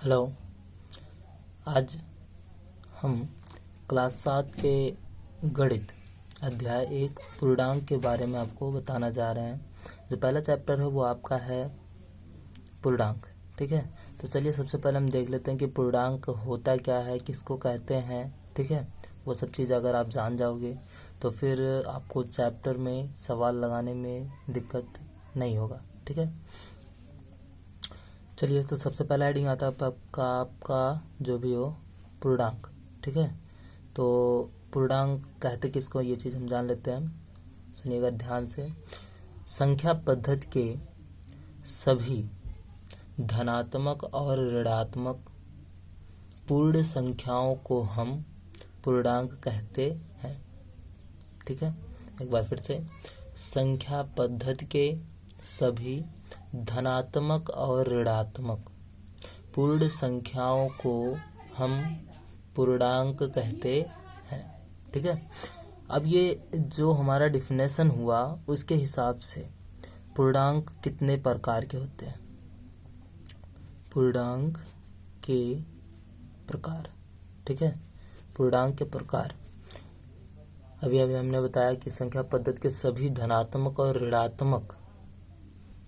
Hello. आज हम class 7 के गणित अध्याय 1 पूर्णांक के बारे में आपको बताना जा रहे हैं। जो पहला चैप्टर है वो आपका है पूर्णांक। ठीक है, तो चलिए सबसे पहले हम देख लेते हैं कि पूर्णांक होता क्या है, किसको कहते हैं। ठीक है, वो सब चीज़ अगर आप जान जाओगे तो फिर आपको चैप्टर में सवाल लगाने में दिक्कत नहीं होगा। ठीक है, चलिए तो सबसे पहला हेडिंग आता है आपका जो भी हो पूर्णांक। ठीक है, तो पूर्णांक कहते किसको, ये चीज़ हम जान लेते हैं। सुनिएगा ध्यान से। संख्या पद्धति के सभी धनात्मक और ऋणात्मक पूर्ण संख्याओं को हम पूर्णांक कहते हैं। ठीक है, एक बार फिर से। संख्या पद्धति के सभी धनात्मक और ऋणात्मक पूर्ण संख्याओं को हम पूर्णांक कहते हैं। ठीक है, अब ये जो हमारा डिफिनेशन हुआ उसके हिसाब से पूर्णांक कितने प्रकार के होते हैं। पूर्णांक के प्रकार। ठीक है, पूर्णांक के प्रकार अभी हमने बताया कि संख्या पद्धति के सभी धनात्मक और ऋणात्मक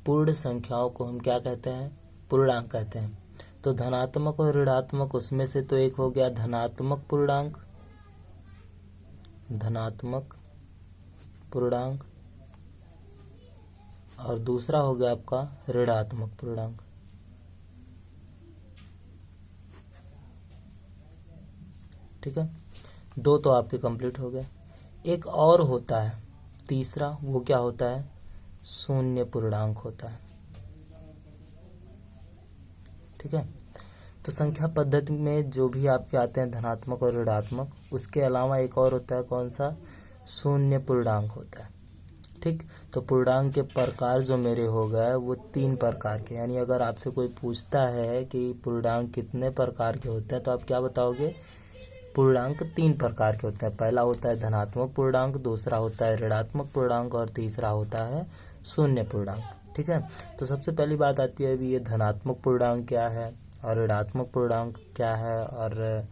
पूर्ण संख्याओं को हम क्या कहते हैं, पूर्णांक कहते हैं। तो धनात्मक और ऋणात्मक, उसमें से तो एक हो गया धनात्मक पूर्णांक, धनात्मक पूर्णांक, और दूसरा हो गया आपका ऋणात्मक पूर्णांक। ठीक है, दो तो आपके कंप्लीट हो गए। एक और होता है तीसरा, वो क्या होता है, शून्य पूर्णांक होता है। ठीक है, तो संख्या पद्धति में जो भी आपके आते हैं धनात्मक और ऋणात्मक, उसके अलावा एक और होता है कौन सा, शून्य पूर्णांक होता है। ठीक, तो पूर्णांक के प्रकार जो मेरे हो गए वो 3 प्रकार के, यानी अगर आपसे कोई पूछता है कि पूर्णांक कितने प्रकार के होते हैं तो आप क्या बताओगे, पूर्णांक 3 प्रकार के होते हैं। पहला होता है धनात्मक पूर्णांक, दूसरा होता है ऋणात्मक पूर्णांक और तीसरा होता है शून्य पूर्णांक। ठीक है, तो सबसे पहली बात आती है अभी ये धनात्मक पूर्णांक क्या है और ऋणात्मक पूर्णांक क्या है और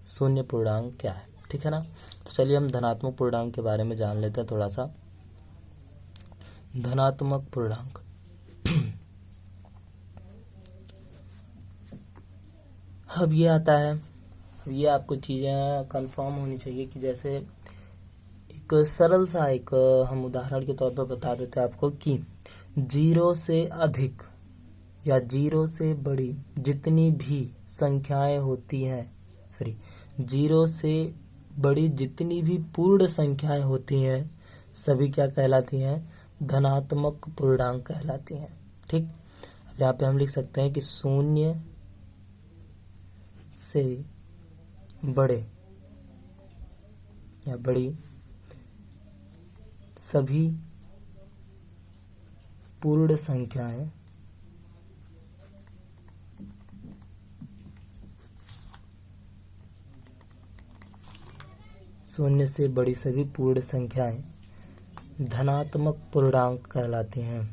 शून्य पूर्णांक क्या है। ठीक है ना, तो चलिए हम धनात्मक पूर्णांक के बारे में जान लेते हैं थोड़ा सा। धनात्मक पूर्णांक अब ये आता है, अब ये आपको चीज़ें कंफर्म होनी चाहिए कि जैसे एक सरल सा एक हम उदाहरण के तौर पर बता देते हैं आपको कि 0 से अधिक या 0 से बड़ी जितनी भी संख्याएं होती हैं, 0 से बड़ी जितनी भी पूर्ण संख्याएं होती हैं सभी क्या कहलाती हैं, धनात्मक पूर्णांक कहलाती हैं। ठीक, अब यहाँ पे हम लिख सकते हैं कि 0 से बड़े या बड़ी सभी पूर्ण संख्याएं 0 से बड़ी सभी पूर्ण संख्याएं धनात्मक पूर्णांक कहलाती हैं।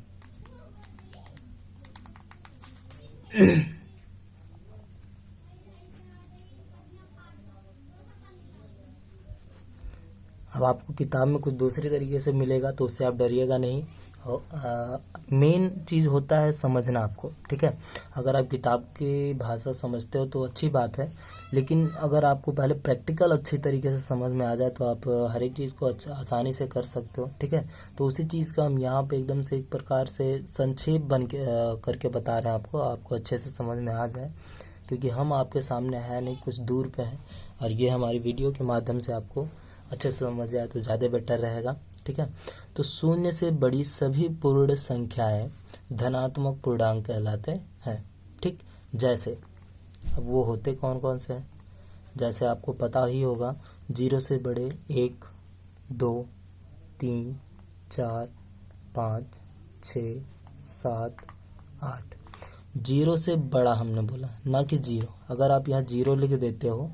अब आपको किताब में कुछ दूसरी तरीके से मिलेगा तो उससे आप डरिएगा नहीं। मेन चीज़ होता है समझना आपको। ठीक है, अगर आप किताब की भाषा समझते हो तो अच्छी बात है, लेकिन अगर आपको पहले प्रैक्टिकल अच्छी तरीके से समझ में आ जाए तो आप हर एक चीज़ को आसानी से कर सकते हो। ठीक है, तो उसी चीज़ का हम यहाँ पे एकदम से एक प्रकार से संक्षेप बन के करके बता रहे हैं आपको अच्छे से समझ में आ जाए, क्योंकि हम आपके सामने है नहीं, कुछ दूर पे है, और ये हमारी वीडियो के माध्यम से आपको अच्छे से समझ आए तो ज़्यादा बेटर रहेगा। ठीक है, तो 0 से बड़ी सभी पूर्ण संख्याएं धनात्मक पूर्णांक कहलाते हैं। ठीक, जैसे अब वो होते कौन कौन से हैं, जैसे आपको पता ही होगा 0 से बड़े 1, 2, 3, 4, 5, 6, 7, 8। 0 से बड़ा हमने बोला, ना कि 0। अगर आप यहाँ 0 लिख देते हो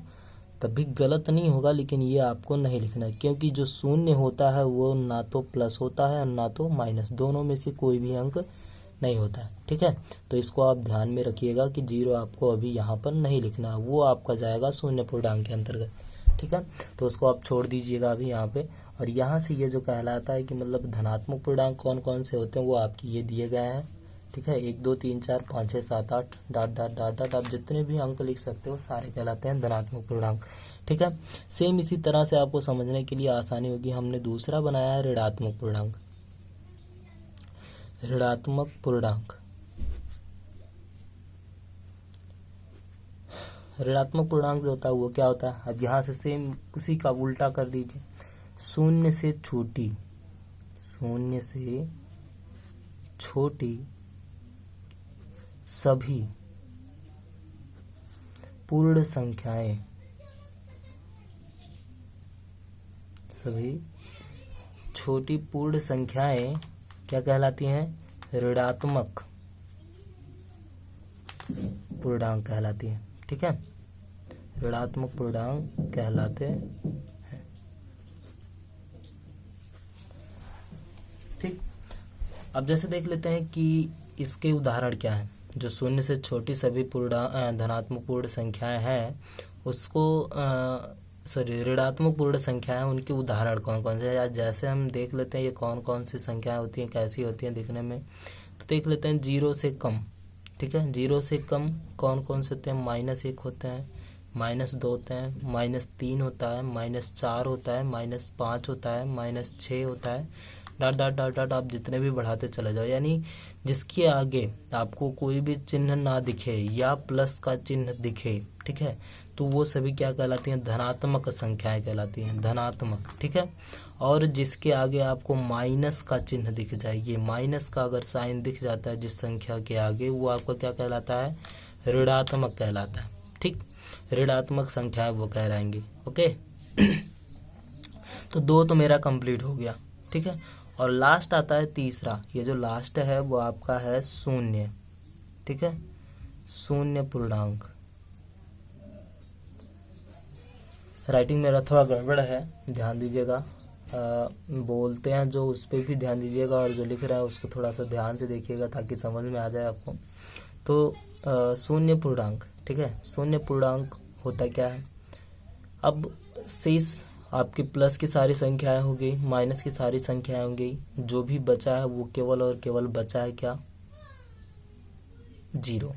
तब भी गलत नहीं होगा, लेकिन ये आपको नहीं लिखना है, क्योंकि जो शून्य होता है वो ना तो प्लस होता है और ना तो माइनस, दोनों में से कोई भी अंक नहीं होता है, ठीक है। तो इसको आप ध्यान में रखिएगा कि 0 आपको अभी यहाँ पर नहीं लिखना है, वो आपका जाएगा शून्य पूर्णांक के अंतर्गत, ठीक है। तो उसको आप छोड़ दीजिएगा अभी यहाँ पे। और यहाँ से ये जो कहलाता है कि मतलब धनात्मक पूर्णांक कौन कौन से होते हैं वो आपकी ये दिए गए हैं, ठीक है। 1 2 3 4 5 6 7 8 डॉट डॉट डॉट डॉट, आप जितने भी अंक लिख सकते हो सारे कहलाते हैं धनात्मक पूर्णांक, ठीक है। सेम इसी तरह से आपको समझने के लिए आसानी होगी, हमने दूसरा बनाया है ऋणात्मक पूर्णांक। ऋणात्मक पूर्णांक, ऋणात्मक पूर्णांक जो होता है वो क्या होता है, अब यहाँ से सेम उसी का उल्टा कर दीजिए। शून्य से छोटी, शून्य से छोटी सभी पूर्ण संख्याएं, सभी छोटी पूर्ण संख्याएं क्या कहलाती हैं, ऋणात्मक पूर्णांक कहलाती हैं, ठीक है। ऋणात्मक पूर्णांक कहलाते हैं, ठीक। अब जैसे देख लेते हैं कि इसके उदाहरण क्या है। जो शून्य से छोटी सभी धनात्मक पूर्ण संख्याएं हैं उसको ऋणात्मक पूर्ण संख्याएं, उनके उदाहरण कौन कौन से हैं। या जैसे हम देख लेते हैं ये कौन कौन सी संख्याएं होती हैं, कैसी होती हैं दिखने में। तो देख लेते हैं 0 से कम, ठीक है। 0 से कम कौन कौन से होते हैं, -1 होते हैं, -2 होते हैं, -3 होता है, -4 होता है, -5 होता है, -6 होता है, डॉट डॉट डॉट डॉट, आप जितने भी बढ़ाते चले जाओ। यानी जिसके आगे आपको कोई भी चिन्ह ना दिखे या प्लस का चिन्ह दिखे, ठीक है, तो वो सभी क्या कहलाती हैं, धनात्मक संख्याएं कहलाती हैं, धनात्मक, ठीक है। और जिसके आगे आपको माइनस का चिन्ह दिख जाए, ये माइनस का अगर साइन दिख जाता है जिस संख्या के आगे, वो आपका क्या कहलाता है, ऋणात्मक कहलाता है, ठीक। ऋणात्मक संख्याएं वो कहलाएंगी, ओके। तो 2 तो मेरा कंप्लीट हो गया, ठीक है। और लास्ट आता है तीसरा, ये जो लास्ट है वो आपका है शून्य, ठीक है, शून्य पूर्णांक। राइटिंग मेरा थोड़ा गड़बड़ है, ध्यान दीजिएगा। बोलते हैं जो उस पर भी ध्यान दीजिएगा और जो लिख रहा है उसको थोड़ा सा ध्यान से देखिएगा ताकि समझ में आ जाए आपको। तो शून्य पूर्णांक, ठीक है। शून्य पूर्णांक होता क्या है, अब शेष आपकी प्लस की सारी संख्याएं हो गई, माइनस की सारी संख्याएं हो गई, जो भी बचा है वो केवल और केवल बचा है क्या, 0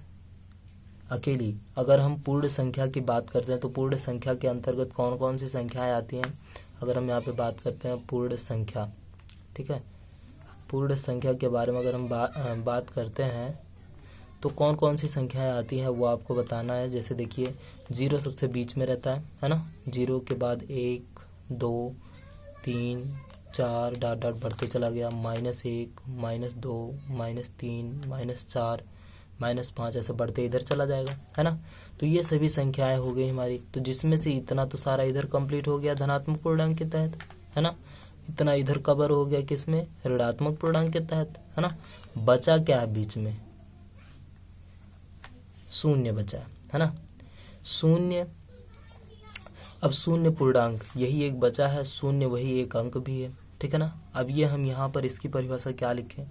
अकेली। अगर हम पूर्ण संख्या की बात करते हैं तो पूर्ण संख्या के अंतर्गत कौन कौन सी संख्याएं आती हैं। अगर हम यहाँ पे बात करते हैं पूर्ण संख्या, ठीक है, पूर्ण संख्या के बारे में अगर हम बात करते हैं तो कौन कौन सी संख्याएं आती हैं वो आपको बताना है। जैसे देखिए 0 सबसे बीच में रहता है ना, 0 के बाद 1 2 3 4 डॉट डॉट बढ़ते चला गया, -1 -2 -3 -4 -5 ऐसे बढ़ते इधर चला जाएगा, है ना। तो ये सभी संख्याएं हो गई हमारी, तो जिसमें से इतना तो सारा इधर कंप्लीट हो गया धनात्मक पूर्णांक के तहत, है ना। इतना इधर कवर हो गया किसमें, ऋणात्मक पूर्णांक के तहत, है ना। बचा क्या है बीच में, शून्य बचा है ना, शून्य। अब शून्य पूर्णांक यही एक बचा है, शून्य वही एक अंक भी है, ठीक है ना। अब ये हम यहाँ पर इसकी परिभाषा क्या लिखें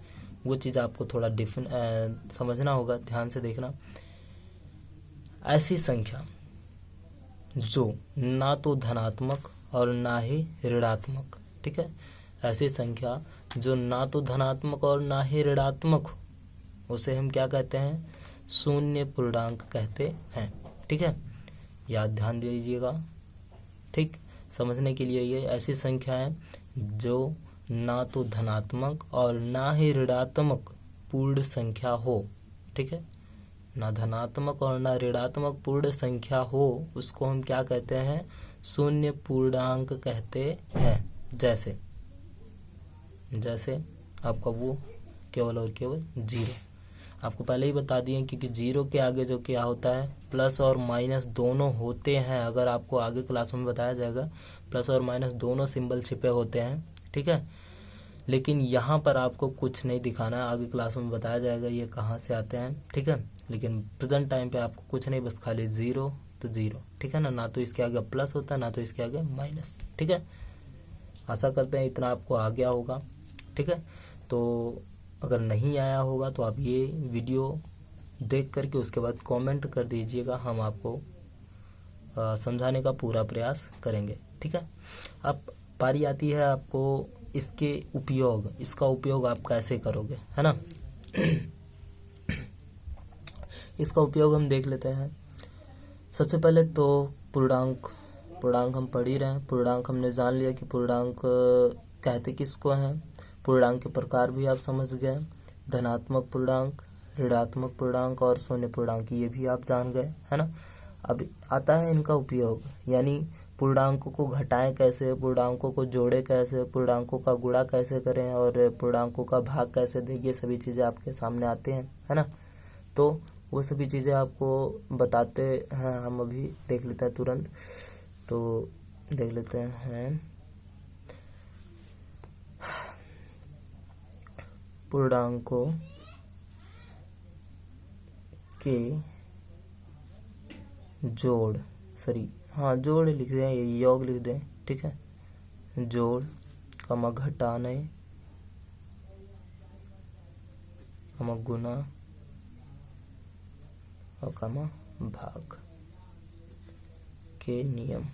वो चीज़ आपको थोड़ा समझना होगा, ध्यान से देखना। ऐसी संख्या जो ना तो धनात्मक और ना ही ऋणात्मक, ठीक है, ऐसी संख्या जो ना तो धनात्मक और ना ही ऋणात्मक हो उसे हम क्या कहते हैं, शून्य पूर्णांक कहते हैं, ठीक है। याद ध्यान दीजिएगा, ठीक। समझने के लिए ये ऐसी संख्याएं जो ना तो धनात्मक और ना ही ऋणात्मक पूर्ण संख्या हो, ठीक है, ना धनात्मक और ना ऋणात्मक पूर्ण संख्या हो, उसको हम क्या कहते हैं, शून्य पूर्णांक कहते हैं। जैसे जैसे आपका वो केवल और केवल 0, आपको पहले ही बता दिए क्योंकि 0 के आगे जो क्या होता है, प्लस और माइनस दोनों होते हैं। अगर आपको आगे क्लास में बताया जाएगा प्लस और माइनस दोनों सिंबल छिपे होते हैं, ठीक है। लेकिन यहाँ पर आपको कुछ नहीं दिखाना है, आगे क्लास में बताया जाएगा ये कहाँ से आते हैं, ठीक है। लेकिन प्रेजेंट टाइम पे आपको कुछ नहीं, बस खाली 0 तो 0, ठीक है ना। ना तो इसके आगे प्लस होता है ना तो इसके आगे माइनस, ठीक है। आशा करते हैं इतना आपको आ गया होगा, ठीक है। तो अगर नहीं आया होगा तो आप ये वीडियो देख करके उसके बाद कमेंट कर दीजिएगा, हम आपको समझाने का पूरा प्रयास करेंगे। ठीक है, अब पारी आती है आपको इसके उपयोग, इसका उपयोग आप कैसे करोगे, है ना। इसका उपयोग हम देख लेते हैं। सबसे पहले तो पूर्णांक हम पढ़ ही रहे हैं। पूर्णांक हमने जान लिया कि पूर्णांक कहते किसको हैं। पूर्णांक के प्रकार भी आप समझ गए, धनात्मक पूर्णांक, ऋणात्मक पूर्णांक और शून्य पूर्णांक, ये भी आप जान गए, है ना। अब आता है इनका उपयोग, यानी पूर्णांकों को घटाएं कैसे, पूर्णांकों को जोड़े कैसे, पूर्णांकों का गुणा कैसे करें और पूर्णांकों का भाग कैसे दें, ये सभी चीज़ें आपके सामने आते हैं, है ना। तो वो सभी चीज़ें आपको बताते हैं, हम अभी देख लेते हैं तुरंत। तो देख लेते हैं पूर्णांकों के जोड़, जोड़ लिख दें, ये योग लिख दें, ठीक है। जोड़ कमा घटाने कमा गुना और कमा भाग के नियम,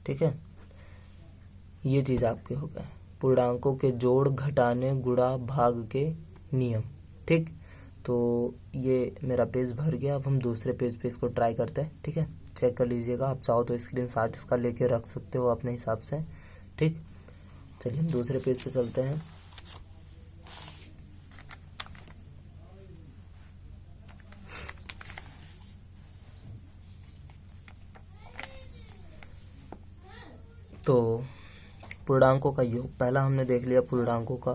ठीक है। ये चीज आपके हो गए पूर्णांकों के जोड़, घटाने, गुणा, भाग के नियम, ठीक। तो ये मेरा पेज भर गया। अब हम दूसरे पेज पे इसको ट्राई करते हैं, ठीक है। चेक कर लीजिएगा, आप चाहो तो स्क्रीनशॉट इसका लेके रख सकते हो अपने हिसाब से, ठीक। चलिए हम दूसरे पेज पे चलते हैं। तो पूर्णांकों का योग पहला हमने देख लिया, पूर्णांकों का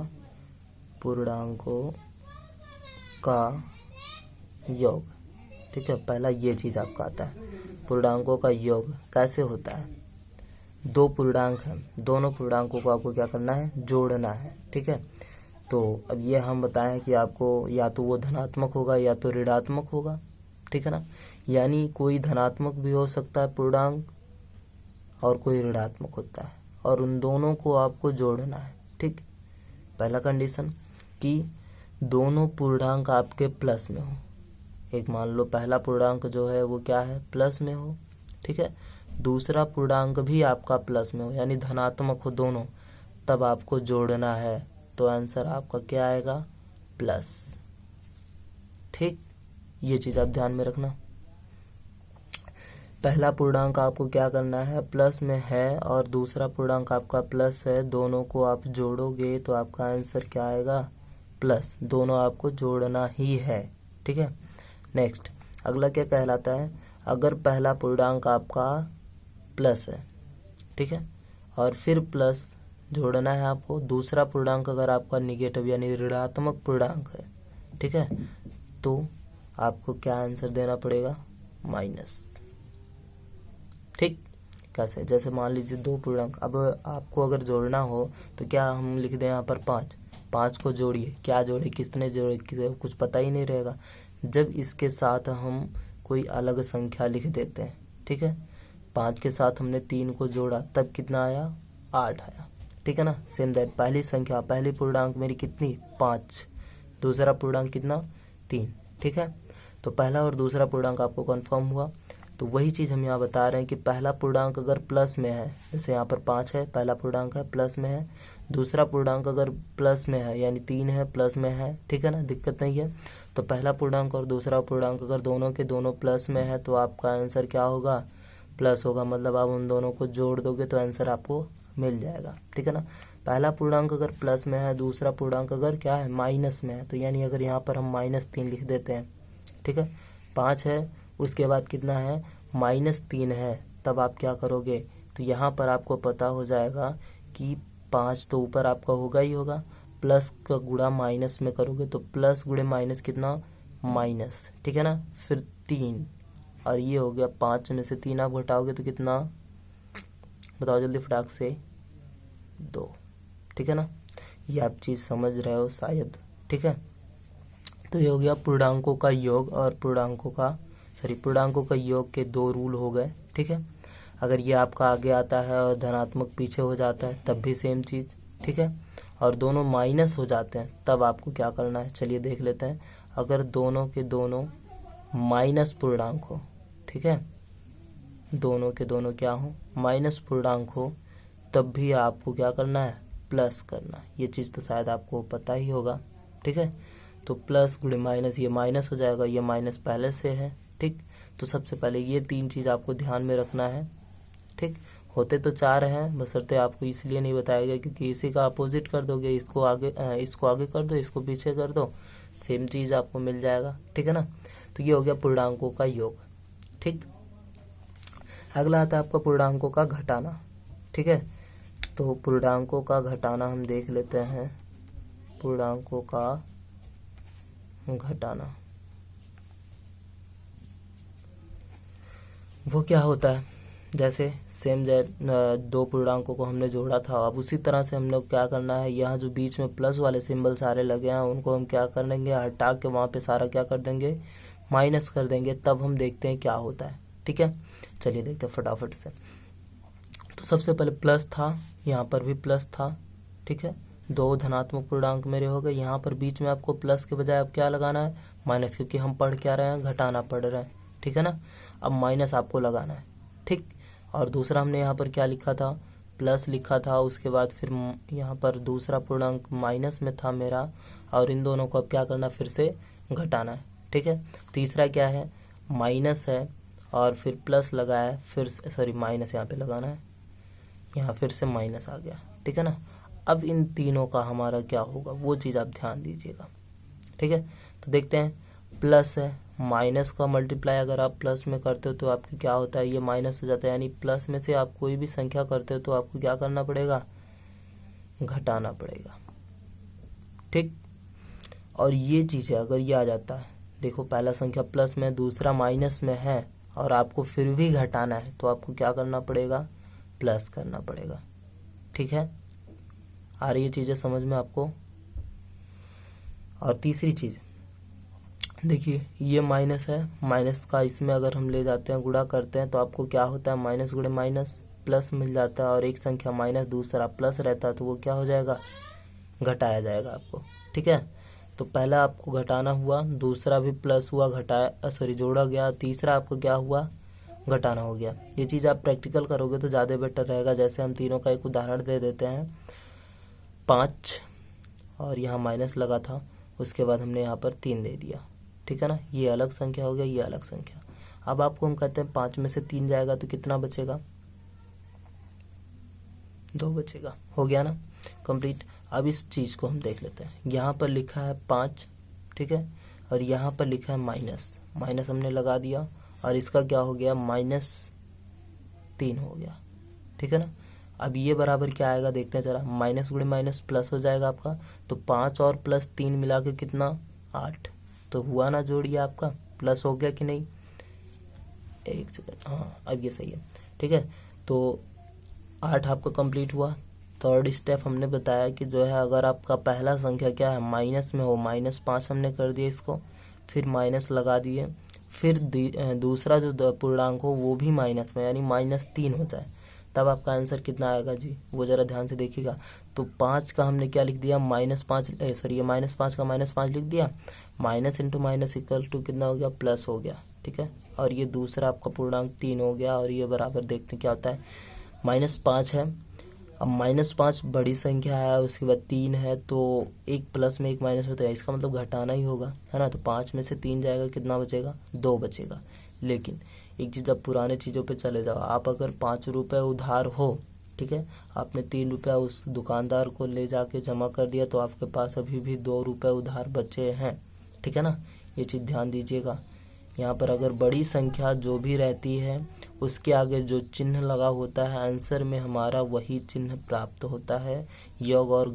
योग, ठीक है। पहला ये चीज आपका आता है, पूर्णांकों का योग कैसे होता है। दो पूर्णांक हैं, दोनों पूर्णांकों को आपको क्या करना है, जोड़ना है, ठीक है। तो अब ये हम बताएं कि आपको या तो वो धनात्मक होगा या तो ऋणात्मक होगा, ठीक है ना। यानी कोई धनात्मक भी हो सकता है पूर्णांक और कोई ऋणात्मक होता है, और उन दोनों को आपको जोड़ना है, ठीक। पहला कंडीशन कि दोनों पूर्णांक आपके प्लस में हो। एक मान लो पहला पूर्णांक जो है वो क्या है, प्लस में हो, ठीक है। दूसरा पूर्णांक भी आपका प्लस में हो, यानी धनात्मक हो दोनों, तब आपको जोड़ना है। तो आंसर आपका क्या आएगा, प्लस, ठीक। ये चीज आप ध्यान में रखना। पहला पूर्णांक आपको क्या करना है, प्लस में है, और दूसरा पूर्णांक आपका प्लस है, दोनों को आप जोड़ोगे तो आपका आंसर क्या आएगा, प्लस। दोनों आपको जोड़ना ही है, ठीक है। नेक्स्ट अगला क्या कहलाता है, अगर पहला पूर्णांक आपका प्लस है, ठीक है, और फिर प्लस जोड़ना है आपको, दूसरा पूर्णांक अगर आपका निगेटिव यानी ऋणात्मक पूर्णांक है, ठीक है, तो आपको क्या आंसर देना पड़ेगा, माइनस, ठीक। कैसे, जैसे मान लीजिए दो पूर्णांक, अब आपको अगर जोड़ना हो तो क्या हम लिख दें यहाँ पर 5 को जोड़िए, क्या जोड़े, किसने जोड़े, कुछ पता ही नहीं रहेगा। जब इसके साथ हम कोई अलग संख्या लिख देते हैं, ठीक है, 5 के साथ हमने 3 को जोड़ा, तब कितना आया, 8 आया, ठीक है ना। सेम दैट पहली संख्या, पहली पूर्णांक मेरी कितनी, 5, दूसरा पूर्णांक कितना, 3, ठीक है। तो पहला और दूसरा पूर्णांक आपको कंफर्म हुआ। तो वही चीज हम यहाँ बता रहे हैं कि पहला पूर्णांक अगर प्लस में है, जैसे यहाँ पर 5 है, पहला पूर्णांक है, प्लस में है, दूसरा पूर्णांक अगर प्लस में है यानी 3 है, प्लस में है, ठीक है ना, दिक्कत नहीं है। तो पहला पूर्णांक और दूसरा पूर्णांक अगर दोनों के दोनों प्लस में है तो आपका आंसर क्या होगा, प्लस होगा। मतलब आप उन दोनों को जोड़ दोगे तो आंसर आपको मिल जाएगा, ठीक है ना। पहला पूर्णांक अगर प्लस में है, दूसरा पूर्णांक अगर क्या है, माइनस में है, तो यानी अगर यहाँ पर हम -3 लिख देते हैं, ठीक है, 5 है, उसके बाद कितना है, -3 है, तब आप क्या करोगे, तो यहाँ पर आपको पता हो जाएगा कि 5 तो ऊपर आपका होगा ही होगा, प्लस का गुणा माइनस में करोगे तो प्लस गुणे माइनस कितना, माइनस, ठीक है ना। फिर 3, और ये हो गया 5 में से 3 आप घटाओगे तो कितना, बताओ जल्दी फटाक से, 2, ठीक है ना। ये आप चीज समझ रहे हो शायद, ठीक है। तो ये हो गया पूर्णांकों का योग और पूर्णांकों का योग के 2 रूल हो गए, ठीक है। अगर ये आपका आगे आता है और धनात्मक पीछे हो जाता है तब भी सेम चीज, ठीक है। और दोनों माइनस हो जाते हैं तब आपको क्या करना है, चलिए देख लेते हैं। अगर दोनों के दोनों माइनस पूर्णांक हो, ठीक है, दोनों के दोनों क्या हो, माइनस पूर्णांक हो, तब भी आपको क्या करना है, प्लस करना है। ये चीज़ तो शायद आपको पता ही होगा, ठीक है। तो प्लस गुणे माइनस, ये माइनस हो जाएगा, ये माइनस पहले से है, ठीक। तो सबसे पहले ये 3 चीज़ आपको ध्यान में रखना है, ठीक। होते तो 4 हैं, बशर्ते आपको इसलिए नहीं बताया गया क्योंकि इसी का अपोजिट कर दोगे, इसको आगे कर दो, इसको पीछे कर दो, सेम चीज़ आपको मिल जाएगा, ठीक है ना। तो ये हो गया पूर्णांकों का योग, ठीक। अगला आता है आपका पूर्णांकों का घटाना, ठीक है। तो पूर्णांकों का घटाना हम देख लेते हैं। पूर्णांकों का घटाना वो क्या होता है, जैसे सेम 2 पूर्णांकों को हमने जोड़ा था, अब उसी तरह से हम लोग क्या करना है, यहाँ जो बीच में प्लस वाले सिंबल सारे लगे हैं उनको हम क्या कर देंगे, हटा के वहाँ पे सारा क्या कर देंगे, माइनस कर देंगे, तब हम देखते हैं क्या होता है, ठीक है। चलिए देखते हैं फटाफट से। तो सबसे पहले प्लस था, यहाँ पर भी प्लस था, ठीक है। 2 धनात्मक पूर्णांक मेरे हो गए। यहाँ पर बीच में आपको प्लस के बजाय अब क्या लगाना है, माइनस, क्योंकि हम पढ़ क्या रहे हैं, घटाना पढ़ रहे हैं, ठीक है ना। अब माइनस आपको लगाना है, ठीक। और दूसरा हमने यहाँ पर क्या लिखा था, प्लस लिखा था, उसके बाद फिर यहाँ पर दूसरा पूर्णांक माइनस में था मेरा, और इन दोनों को अब क्या करना, फिर से घटाना है, ठीक है। तीसरा क्या है, माइनस है और फिर प्लस लगाया, फिर सॉरी माइनस यहाँ पे लगाना है, यहाँ फिर से माइनस आ गया, ठीक है ना। अब इन तीनों का हमारा क्या होगा वो चीज़ आप ध्यान दीजिएगा, ठीक है। तो देखते हैं, प्लस है, माइनस का मल्टीप्लाई अगर आप प्लस में करते हो तो आपका क्या होता है, ये माइनस हो जाता है, यानी प्लस में से आप कोई भी संख्या करते हो तो आपको क्या करना पड़ेगा, घटाना पड़ेगा, ठीक। और ये चीज़ है, अगर ये आ जाता है, देखो पहला संख्या प्लस में, दूसरा माइनस में है और आपको फिर भी घटाना है तो आपको क्या करना पड़ेगा, प्लस करना पड़ेगा, ठीक है। आ रही है चीज़ें समझ में आपको। और तीसरी चीज़ देखिए, ये माइनस है, माइनस का इसमें अगर हम ले जाते हैं, गुणा करते हैं तो आपको क्या होता है, माइनस गुणे माइनस प्लस मिल जाता है, और एक संख्या माइनस दूसरा प्लस रहता है तो वो क्या हो जाएगा, घटाया जाएगा आपको, ठीक है। तो पहला आपको घटाना हुआ, दूसरा भी प्लस हुआ, घटाया सॉरी जोड़ा गया, तीसरा आपको क्या हुआ, घटाना हो गया। ये चीज़ आप प्रैक्टिकल करोगे तो ज़्यादा बेटर रहेगा। जैसे हम तीनों का एक उदाहरण दे देते हैं, 5 और यहाँ माइनस लगा था, उसके बाद हमने यहाँ पर 3 दे दिया, ठीक है ना। ये अलग संख्या हो गया, ये अलग संख्या। अब आपको हम कहते हैं 5 में से 3 जाएगा तो कितना बचेगा, 2 बचेगा, हो गया ना कंप्लीट। अब इस चीज़ को हम देख लेते हैं, यहाँ पर लिखा है 5, ठीक है, और यहाँ पर लिखा है माइनस, माइनस हमने लगा दिया और इसका क्या हो गया, -3 हो गया, ठीक है ना। अब ये बराबर क्या आएगा देखते हैं जरा, माइनस गुणे माइनस प्लस हो जाएगा आपका, तो 5 और प्लस 3 मिला के कितना, 8। तो हुआ ना जोड़िए आपका, प्लस हो गया कि नहीं, एक सेकंड, हाँ अब ये सही है, ठीक है। तो 8 आपका कंप्लीट हुआ। थर्ड स्टेप हमने बताया कि जो है, अगर आपका पहला संख्या क्या है, माइनस में हो, -5 हमने कर दिया इसको, फिर माइनस लगा दिए, फिर दूसरा जो पूर्णांक हो वो भी माइनस में, यानी -3 हो जाए, तब आपका आंसर कितना आएगा जी, वो जरा ध्यान से देखिएगा। तो 5 का हमने क्या लिख दिया, -5 सॉरी ये -5 का -5 लिख दिया, minus into minus equal to कितना हो गया, प्लस हो गया, ठीक है। और ये दूसरा आपका पूर्णांक 3 हो गया, और ये बराबर देखते क्या होता है, -5 है। अब -5 बड़ी संख्या है, उसके बाद 3 है, तो एक प्लस में एक माइनस होता है, इसका मतलब घटाना ही होगा, है ना। तो 5 में से 3 जाएगा, कितना बचेगा, 2 बचेगा। लेकिन एक चीज़, अब पुराने चीज़ों पे चले जाओ, आप अगर 5 रुपये उधार हो, ठीक है, आपने 3 रुपया उस दुकानदार को ले जाके जमा कर दिया, तो आपके पास अभी भी 2 रुपये उधार बचे हैं, ठीक है ना। ये चीज़ ध्यान दीजिएगा। यहाँ पर अगर बड़ी संख्या जो भी रहती है उसके आगे जो चिन्ह लगा होता है, आंसर में हमारा वही चिन्ह प्राप्त होता है योग और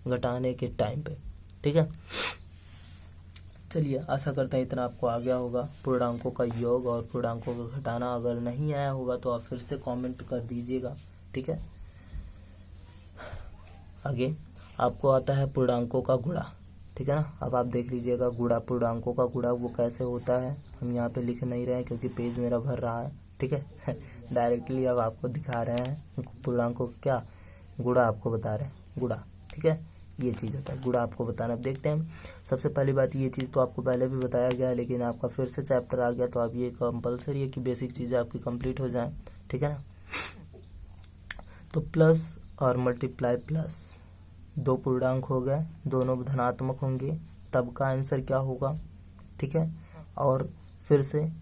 घटाने के टाइम पे, ठीक है। चलिए आशा करते हैं इतना आपको आ गया होगा, पूर्णांकों का योग और पूर्णांकों का घटाना। अगर नहीं आया होगा तो आप फिर से कमेंट कर दीजिएगा, ठीक है। आगे आपको आता है पूर्णांकों का गुणा, ठीक है ना। अब आप देख लीजिएगा गुणा, पूर्णांकों का गुणा वो कैसे होता है, हम यहाँ पे लिख नहीं रहे हैं क्योंकि पेज मेरा भर रहा है, ठीक है। डायरेक्टली अब आपको दिखा रहे हैं पूर्णांकों का क्या गुणा, आपको बता रहे हैं गुणा, ठीक है, ये चीज़ होता है गुणा आपको बताना। अब देखते हैं। सबसे पहली बात, ये चीज़ तो आपको पहले भी बताया गया है, लेकिन आपका फिर से चैप्टर आ गया तो अब ये कंपलसरी है कि बेसिक चीज़ें आपकी कंप्लीट हो जाएं, ठीक है ना। तो प्लस और मल्टीप्लाई प्लस, दो पूर्णांक हो गए, दोनों धनात्मक होंगे, तब का आंसर क्या होगा, ठीक है। और फिर से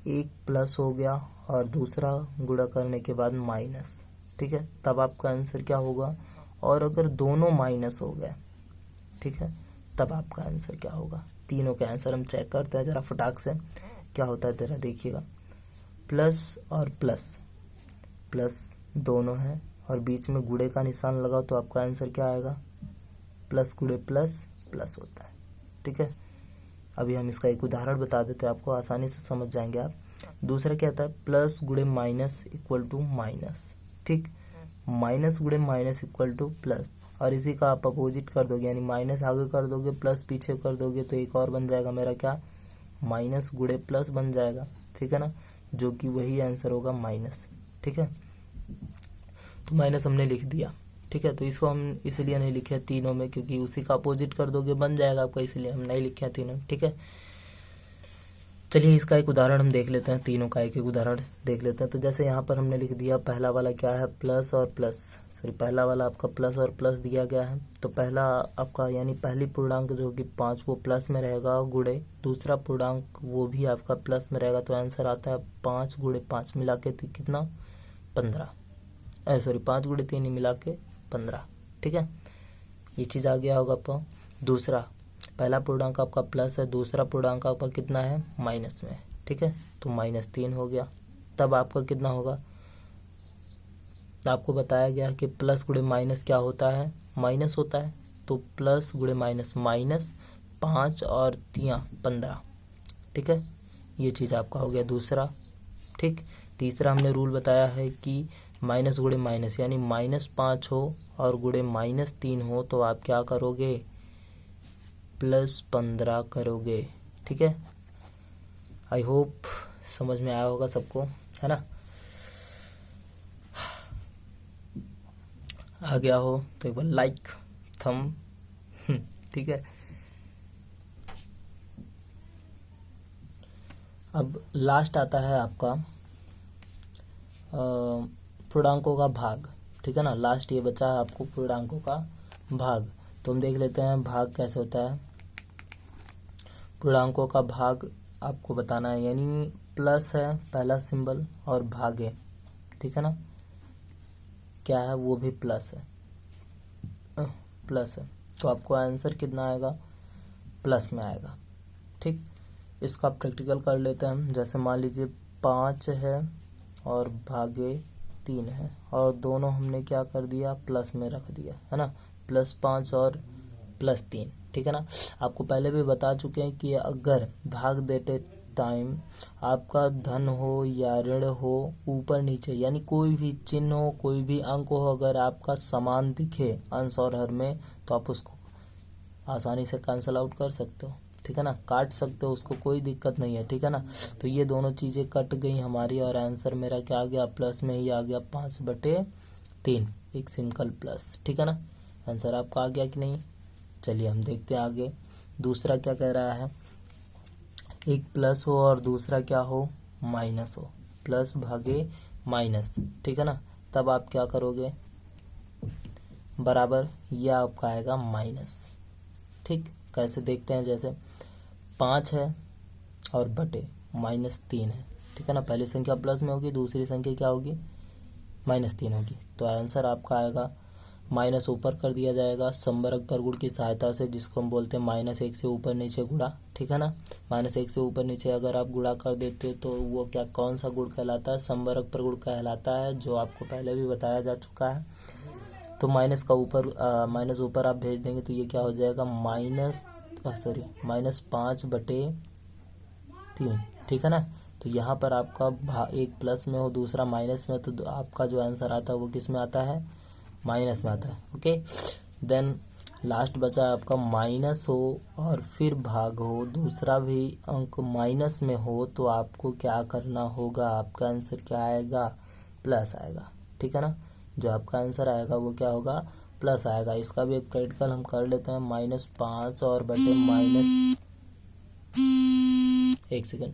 एक प्लस हो गया और दूसरा गुणा करने के बाद माइनस, ठीक है, तब आपका आंसर क्या होगा। और अगर दोनों माइनस हो गए, ठीक है, तब आपका आंसर क्या होगा। तीनों के आंसर हम चेक करते हैं जरा फटाक से, क्या होता है जरा देखिएगा। प्लस और प्लस, प्लस दोनों हैं और बीच में गुणे का निशान लगाओ तो आपका आंसर क्या आएगा, प्लस गुणे प्लस प्लस होता है, ठीक है। अभी हम इसका एक उदाहरण बता देते हैं, आपको आसानी से समझ जाएंगे आप। दूसरा क्या होता है, प्लस गुणे माइनस इक्वल टू माइनस, ठीक, माइनस गुणे माइनस इक्वल टू प्लस, और इसी का आप अपोजिट कर दोगे, यानी माइनस आगे कर दोगे प्लस पीछे कर दोगे तो एक और बन जाएगा मेरा क्या, माइनस गुणे प्लस बन जाएगा, ठीक है ना, जो कि वही आंसर होगा माइनस, ठीक है। तो माइनस हमने लिख दिया, ठीक है। तो इसको हम इसलिए नहीं लिखे तीनों में क्योंकि उसी का अपोजिट कर दोगे बन जाएगा आपका, इसलिए हम नहीं लिखे तीनों, ठीक है। चलिए इसका एक उदाहरण हम देख लेते हैं, तीनों का एक एक उदाहरण देख लेते हैं। तो जैसे यहाँ पर हमने लिख दिया, पहला वाला क्या है, प्लस और प्लस, सॉरी पहला वाला आपका प्लस और प्लस दिया गया है। तो पहला आपका यानी पहली पूर्णांक जो कि 5 वो प्लस में रहेगा, गुणे दूसरा पूर्णांक वो भी आपका प्लस में रहेगा, तो आंसर आता है 5 गुणे 5 मिला के कितना, 15, सॉरी 5 गुणे 3 मिला के 15, ठीक है। ये चीज़ आ गया होगा आपको। दूसरा, पहला पूर्णांक आपका प्लस है, दूसरा पूर्णांक आपका कितना है, माइनस में, ठीक है, तो -3 हो गया, तब आपका कितना होगा। आपको बताया गया कि प्लस गुणे माइनस क्या होता है, माइनस होता है, तो प्लस गुणे माइनस, माइनस 5 और 3 15, ठीक है, ये चीज़ आपका हो गया दूसरा, ठीक। तीसरा हमने रूल बताया है कि माइनस गुणे माइनस यानी -5 हो और गुणे -3 हो तो आप क्या करोगे, +15 करोगे, ठीक है। आई होप समझ में आया होगा सबको, है ना। आ गया हो तो एक बार लाइक थम, ठीक है। अब लास्ट आता है आपका पूर्णांकों का भाग, ठीक है ना। लास्ट ये बचा है आपको पूर्णांकों का भाग, तो हम देख लेते हैं भाग कैसे होता है। पूर्णांकों का भाग आपको बताना है, यानी प्लस है पहला सिंबल और भाग है, ठीक है ना, क्या है वो भी प्लस है, प्लस है, तो आपको आंसर कितना आएगा, प्लस में आएगा, ठीक। इसका प्रैक्टिकल कर लेते हैं हम। जैसे मान लीजिए 5 है और भागे 3 है और दोनों हमने क्या कर दिया, प्लस में रख दिया, है ना, +5 और +3, ठीक है ना। आपको पहले भी बता चुके हैं कि अगर भाग देते टाइम आपका धन हो या ऋण हो, ऊपर नीचे यानी कोई भी चिन्ह हो, कोई भी अंक हो, अगर आपका समान दिखे अंश और हर में तो आप उसको आसानी से कैंसल आउट कर सकते हो, ठीक है ना, काट सकते हो, उसको कोई दिक्कत नहीं है, ठीक है ना। तो ये दोनों चीज़ें कट गई हमारी और आंसर मेरा क्या आ गया, प्लस में ही आ गया, 5/3, एक सिंपल प्लस, ठीक है ना। आंसर आपका आ गया कि नहीं। चलिए हम देखते हैं आगे। दूसरा क्या कह रहा है, एक प्लस हो और दूसरा क्या हो, माइनस हो, प्लस भागे माइनस, ठीक है ना, तब आप क्या करोगे, बराबर ये आपका आएगा माइनस, ठीक। कैसे देखते हैं, जैसे 5 है और बटे -3 है, ठीक है ना, पहली संख्या प्लस में होगी, दूसरी संख्या क्या होगी, -3 होगी, तो आंसर आपका आएगा, माइनस ऊपर कर दिया जाएगा समवर्ग परगुण की सहायता से, जिसको हम बोलते हैं -1 से ऊपर नीचे गुणा, ठीक है ना। -1 से ऊपर नीचे अगर आप गुणा कर देते हो तो वो क्या, कौन सा गुण कहलाता है, समवर्ग परगुण कहलाता है, जो आपको पहले भी बताया जा चुका है। तो माइनस ऊपर आप भेज देंगे तो ये क्या हो जाएगा, -5/3, ठीक है ना। तो यहाँ पर आपका एक प्लस में हो दूसरा माइनस में, तो आपका जो आंसर आता है वो किस में आता है, माइनस में आता है, ओके। देन लास्ट बचा आपका माइनस हो और फिर भाग हो, दूसरा भी अंक माइनस में हो, तो आपको क्या करना होगा, आपका आंसर क्या आएगा, प्लस आएगा, ठीक है ना। जो आपका आंसर आएगा वो क्या होगा, प्लस आएगा। इसका भी एक प्रैक्टिकल हम कर लेते हैं। -5 और बटे माइनस, एक सेकेंड,